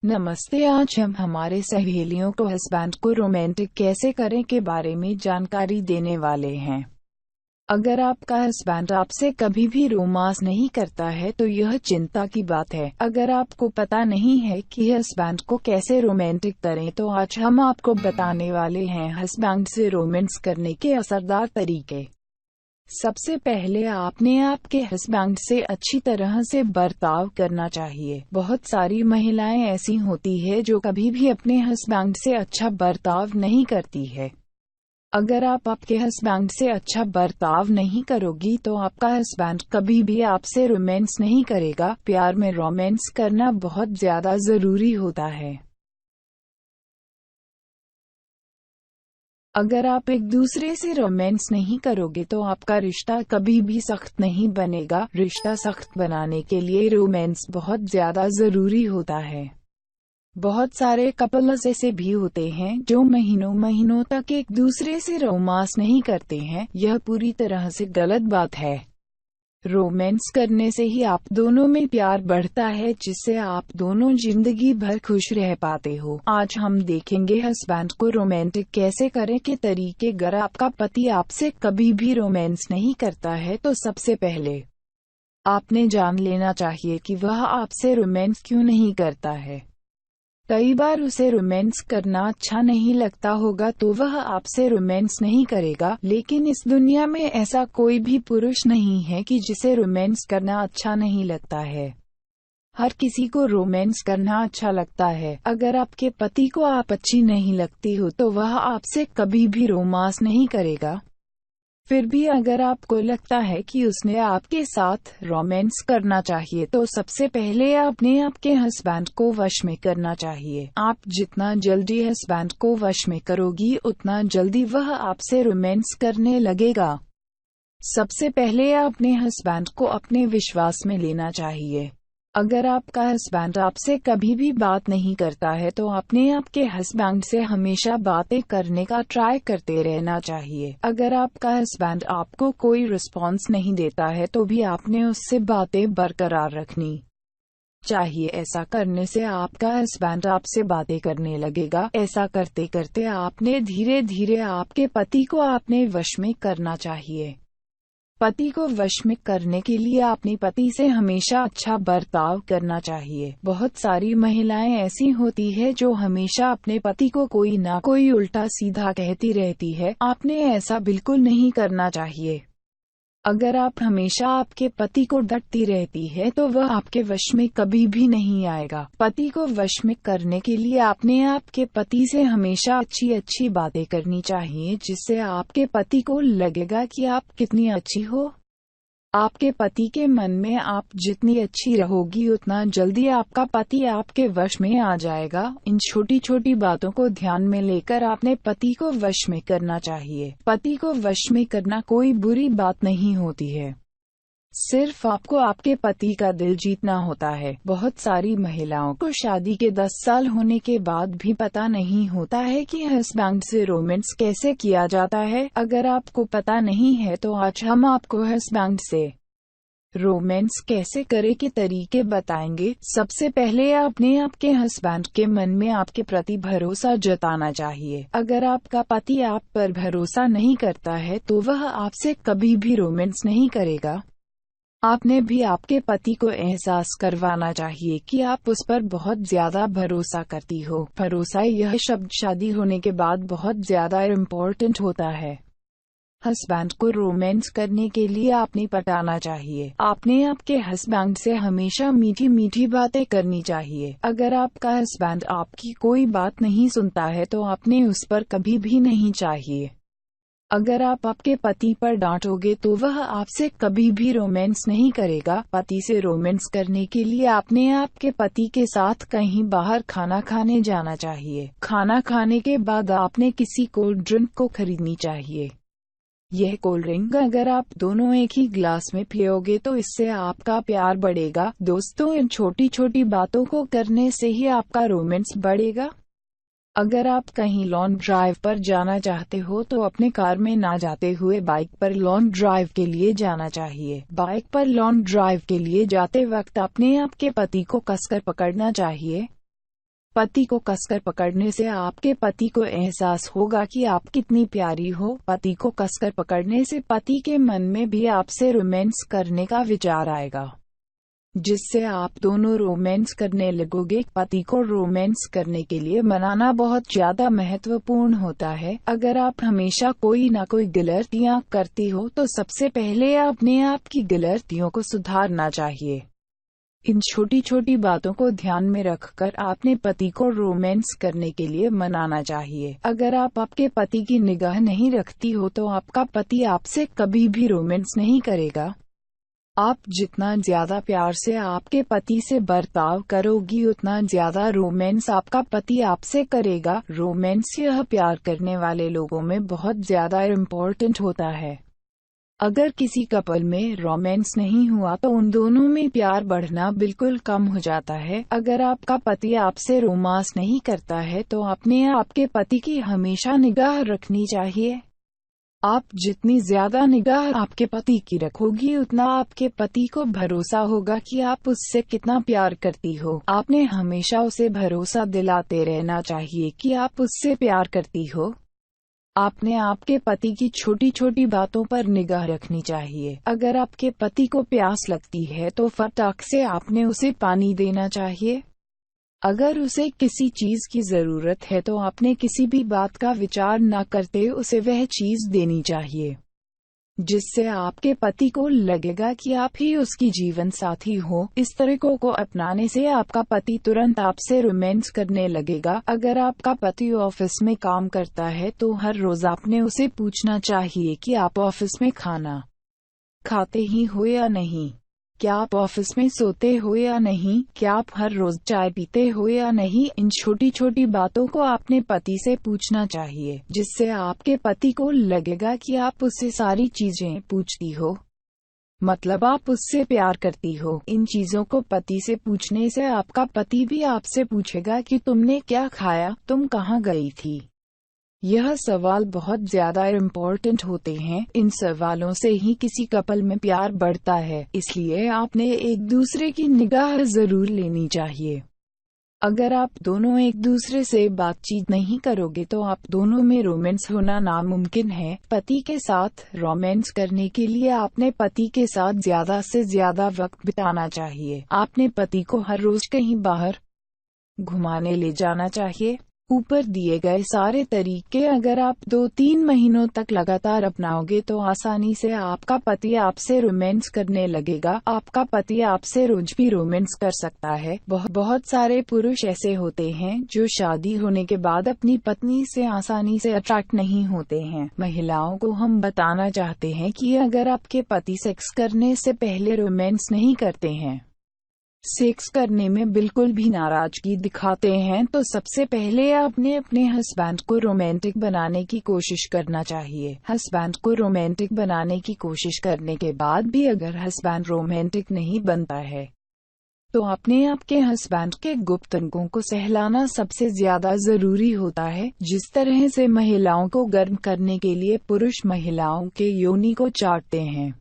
नमस्ते। आज हम हमारे सहेलियों को हस्बैंड को रोमांटिक कैसे करें के बारे में जानकारी देने वाले हैं। अगर आपका हस्बैंड आपसे कभी भी रोमांस नहीं करता है तो यह चिंता की बात है। अगर आपको पता नहीं है कि हस्बैंड को कैसे रोमांटिक करें तो आज हम आपको बताने वाले हैं हस्बैंड से रोमांस करने के असरदार तरीके। सबसे पहले आपने आपके हस्बैंड से अच्छी तरह से बर्ताव करना चाहिए। बहुत सारी महिलाएं ऐसी होती है जो कभी भी अपने हस्बैंड से अच्छा बर्ताव नहीं करती है। अगर आप आपके हस्बैंड से अच्छा बर्ताव नहीं करोगी तो आपका हस्बैंड कभी भी आपसे रोमांस नहीं करेगा। प्यार में रोमांस करना बहुत ज्यादा जरूरी होता है। अगर आप एक दूसरे से रोमांस नहीं करोगे तो आपका रिश्ता कभी भी सख्त नहीं बनेगा। रिश्ता सख्त बनाने के लिए रोमांस बहुत ज्यादा जरूरी होता है। बहुत सारे कपल्स ऐसे भी होते हैं जो महीनों महीनों तक एक दूसरे से रोमांस नहीं करते हैं। यह पूरी तरह से गलत बात है। रोमांस करने से ही आप दोनों में प्यार बढ़ता है, जिससे आप दोनों जिंदगी भर खुश रह पाते हो। आज हम देखेंगे हस्बैंड को रोमांटिक कैसे करें के तरीके। अगर आपका पति आपसे कभी भी रोमांस नहीं करता है तो सबसे पहले आपने जान लेना चाहिए कि वह आपसे रोमांस क्यों नहीं करता है। कई बार उसे रोमांस करना अच्छा नहीं लगता होगा तो वह आपसे रोमांस नहीं करेगा, लेकिन इस दुनिया में ऐसा कोई भी पुरुष नहीं है कि जिसे रोमांस करना अच्छा नहीं लगता है। हर किसी को रोमांस करना अच्छा लगता है। अगर आपके पति को आप अच्छी नहीं लगती हो तो वह आपसे कभी भी रोमांस नहीं करेगा। फिर भी अगर आपको लगता है कि उसने आपके साथ रोमांस करना चाहिए तो सबसे पहले आपने आपके हस्बैंड को वश में करना चाहिए। आप जितना जल्दी हस्बैंड को वश में करोगी उतना जल्दी वह आपसे रोमांस करने लगेगा। सबसे पहले आपने हस्बैंड को अपने विश्वास में लेना चाहिए। अगर आपका हस्बैंड आपसे कभी भी बात नहीं करता है तो आपने आपके हस्बैंड से हमेशा बातें करने का ट्राई करते रहना चाहिए। अगर आपका हस्बैंड आपको कोई रिस्पॉन्स नहीं देता है तो भी आपने उससे बातें बरकरार रखनी चाहिए। ऐसा करने से आपका हस्बैंड आपसे बातें करने लगेगा। ऐसा करते करते आपने धीरे धीरे आपके पति को आपने वश में करना चाहिए। पति को वश में करने के लिए अपने पति से हमेशा अच्छा बर्ताव करना चाहिए। बहुत सारी महिलाएं ऐसी होती है जो हमेशा अपने पति को कोई ना कोई उल्टा सीधा कहती रहती है। आपने ऐसा बिल्कुल नहीं करना चाहिए। अगर आप हमेशा आपके पति को डांटती रहती है तो वह आपके वश में कभी भी नहीं आएगा। पति को वश में करने के लिए आपने आपके पति से हमेशा अच्छी अच्छी बातें करनी चाहिए, जिससे आपके पति को लगेगा कि आप कितनी अच्छी हो। आपके पति के मन में आप जितनी अच्छी रहोगी उतना जल्दी आपका पति आपके वश में आ जाएगा। इन छोटी छोटी बातों को ध्यान में लेकर आपने पति को वश में करना चाहिए। पति को वश में करना कोई बुरी बात नहीं होती है, सिर्फ आपको आपके पति का दिल जीतना होता है। बहुत सारी महिलाओं को शादी के 10 साल होने के बाद भी पता नहीं होता है कि हस्बैंड से रोमांस कैसे किया जाता है। अगर आपको पता नहीं है तो आज हम आपको हस्बैंड से रोमांस कैसे करे के तरीके बताएंगे। सबसे पहले आपने आपके हस्बैंड के मन में आपके प्रति भरोसा जताना चाहिए। अगर आपका पति आप पर भरोसा नहीं करता है तो वह आपसे कभी भी रोमांस नहीं करेगा। आपने भी आपके पति को एहसास करवाना चाहिए कि आप उस पर बहुत ज्यादा भरोसा करती हो। भरोसा यह शब्द शादी होने के बाद बहुत ज्यादा इम्पोर्टेंट होता है। हस्बैंड को रोमांस करने के लिए आपने पटाना चाहिए। आपने आपके हस्बैंड से हमेशा मीठी मीठी बातें करनी चाहिए। अगर आपका हस्बैंड आपकी कोई बात नहीं सुनता है तो आपने उस पर कभी भी नहीं चाहिए। अगर आप आपके पति पर डांटोगे तो वह आपसे कभी भी रोमांस नहीं करेगा। पति से रोमांस करने के लिए आपने आपके पति के साथ कहीं बाहर खाना खाने जाना चाहिए। खाना खाने के बाद आपने किसी कोल्ड ड्रिंक को खरीदनी चाहिए। यह कोल्ड ड्रिंक अगर आप दोनों एक ही ग्लास में पियोगे तो इससे आपका प्यार बढ़ेगा। दोस्तों, इन छोटी छोटी बातों को करने से ही आपका रोमांस बढ़ेगा। अगर आप कहीं लॉन्ग ड्राइव पर जाना चाहते हो तो अपने कार में ना जाते हुए बाइक पर लॉन्ग ड्राइव के लिए जाना चाहिए। बाइक पर लॉन्ग ड्राइव के लिए जाते वक्त अपने आपके पति को कसकर पकड़ना चाहिए। पति को कसकर पकड़ने से आपके पति को एहसास होगा कि आप कितनी प्यारी हो। पति को कसकर पकड़ने से पति के मन में भी आपसे रोमांस करने का विचार आएगा, जिससे आप दोनों रोमांस करने लगोगे। पति को रोमांस करने के लिए मनाना बहुत ज्यादा महत्वपूर्ण होता है। अगर आप हमेशा कोई ना कोई गलतियां करती हो तो सबसे पहले अपने आप की गलतियों को सुधारना चाहिए। इन छोटी छोटी बातों को ध्यान में रखकर अपने पति को रोमांस करने के लिए मनाना चाहिए। अगर आप आपके पति की निगाह नहीं रखती हो तो आपका पति आपसे कभी भी रोमांस नहीं करेगा। आप जितना ज्यादा प्यार से आपके पति से बर्ताव करोगी उतना ज्यादा रोमांस आपका पति आपसे करेगा। रोमांस यह प्यार करने वाले लोगों में बहुत ज्यादा इम्पोर्टेंट होता है। अगर किसी कपल में रोमांस नहीं हुआ तो उन दोनों में प्यार बढ़ना बिल्कुल कम हो जाता है। अगर आपका पति आपसे रोमांस नहीं करता है तो आपने आपके पति की हमेशा निगाह रखनी चाहिए। आप जितनी ज्यादा निगाह आपके पति की रखोगी उतना आपके पति को भरोसा होगा कि आप उससे कितना प्यार करती हो। आपने हमेशा उसे भरोसा दिलाते रहना चाहिए कि आप उससे प्यार करती हो। आपने आपके पति की छोटी छोटी बातों पर निगाह रखनी चाहिए। अगर आपके पति को प्यास लगती है तो फटाक से आपने उसे पानी देना चाहिए। अगर उसे किसी चीज की जरूरत है तो आपने किसी भी बात का विचार न करते उसे वह चीज देनी चाहिए, जिससे आपके पति को लगेगा कि आप ही उसकी जीवन साथी हो। इस तरीकों को अपनाने से आपका पति तुरंत आपसे रोमांस करने लगेगा। अगर आपका पति ऑफिस में काम करता है तो हर रोज आपने उसे पूछना चाहिए कि आप ऑफिस में खाना खाते ही हो या नहीं, क्या आप ऑफिस में सोते हो या नहीं, क्या आप हर रोज चाय पीते हो या नहीं। इन छोटी छोटी बातों को आपने पति से पूछना चाहिए, जिससे आपके पति को लगेगा कि आप उससे सारी चीजें पूछती हो, मतलब आप उससे प्यार करती हो। इन चीजों को पति से पूछने से आपका पति भी आपसे पूछेगा कि तुमने क्या खाया, तुम कहाँ गई थी। यह सवाल बहुत ज्यादा इम्पोर्टेंट होते हैं। इन सवालों से ही किसी कपल में प्यार बढ़ता है, इसलिए आपने एक दूसरे की निगाह जरूर लेनी चाहिए। अगर आप दोनों एक दूसरे से बातचीत नहीं करोगे तो आप दोनों में रोमांस होना नामुमकिन है। पति के साथ रोमांस करने के लिए आपने पति के साथ ज्यादा से ज्यादा वक्त बिताना चाहिए। आपने पति को हर रोज कहीं बाहर घुमाने ले जाना चाहिए। ऊपर दिए गए सारे तरीके अगर आप 2-3 महीनों तक लगातार अपनाओगे तो आसानी से आपका पति आपसे रोमांस करने लगेगा। आपका पति आपसे रोज भी रोमांस कर सकता है। बहुत सारे पुरुष ऐसे होते हैं जो शादी होने के बाद अपनी पत्नी से आसानी से अट्रैक्ट नहीं होते हैं। महिलाओं को हम बताना चाहते हैं कि अगर आपके पति सेक्स करने से पहले रोमांस नहीं करते हैं, सेक्स करने में बिल्कुल भी नाराजगी दिखाते हैं, तो सबसे पहले आपने अपने हस्बैंड को रोमांटिक बनाने की कोशिश करना चाहिए। हस्बैंड को रोमांटिक बनाने की कोशिश करने के बाद भी अगर हस्बैंड रोमांटिक नहीं बनता है तो आपने आपके हस्बैंड के गुप्त अंगों को सहलाना सबसे ज्यादा जरूरी होता है। जिस तरह से महिलाओं को गर्म करने के लिए पुरुष महिलाओं के योनि को चाटते हैं,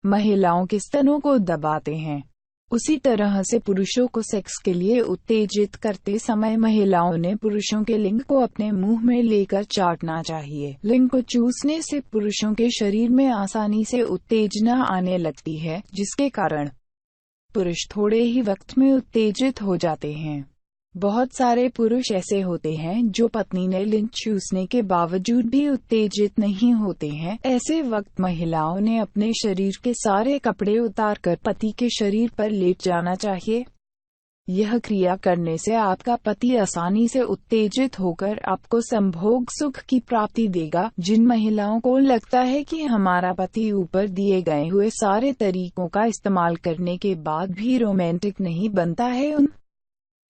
महिलाओं के स्तनों को दबाते हैं, उसी तरह से पुरुषों को सेक्स के लिए उत्तेजित करते समय महिलाओं ने पुरुषों के लिंग को अपने मुंह में लेकर चाटना चाहिए। लिंग को चूसने से पुरुषों के शरीर में आसानी से उत्तेजना आने लगती है, जिसके कारण पुरुष थोड़े ही वक्त में उत्तेजित हो जाते हैं। बहुत सारे पुरुष ऐसे होते हैं जो पत्नी ने लिंग चूसने के बावजूद भी उत्तेजित नहीं होते हैं। ऐसे वक्त महिलाओं ने अपने शरीर के सारे कपड़े उतारकर पति के शरीर पर लेट जाना चाहिए। यह क्रिया करने से आपका पति आसानी से उत्तेजित होकर आपको संभोग सुख की प्राप्ति देगा। जिन महिलाओं को लगता है कि हमारा पति ऊपर दिए गए हुए सारे तरीकों का इस्तेमाल करने के बाद भी रोमांटिक नहीं बनता है, उन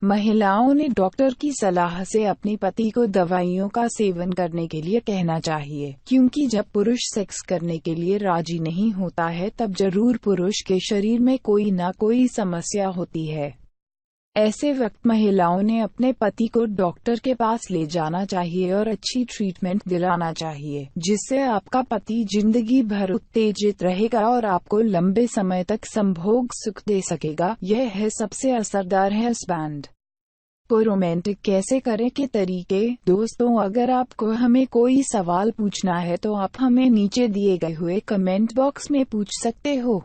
महिलाओं ने डॉक्टर की सलाह से अपने पति को दवाइयों का सेवन करने के लिए कहना चाहिए, क्योंकि जब पुरुष सेक्स करने के लिए राजी नहीं होता है तब जरूर पुरुष के शरीर में कोई ना कोई समस्या होती है। ऐसे वक्त महिलाओं ने अपने पति को डॉक्टर के पास ले जाना चाहिए और अच्छी ट्रीटमेंट दिलाना चाहिए, जिससे आपका पति जिंदगी भर उत्तेजित रहेगा और आपको लंबे समय तक संभोग सुख दे सकेगा। यह है सबसे असरदार हस्बैंड। को रोमांटिक कैसे करें के तरीके। दोस्तों, अगर आपको हमें कोई सवाल पूछना है तो आप हमें नीचे दिए गए हुए कमेंट बॉक्स में पूछ सकते हो।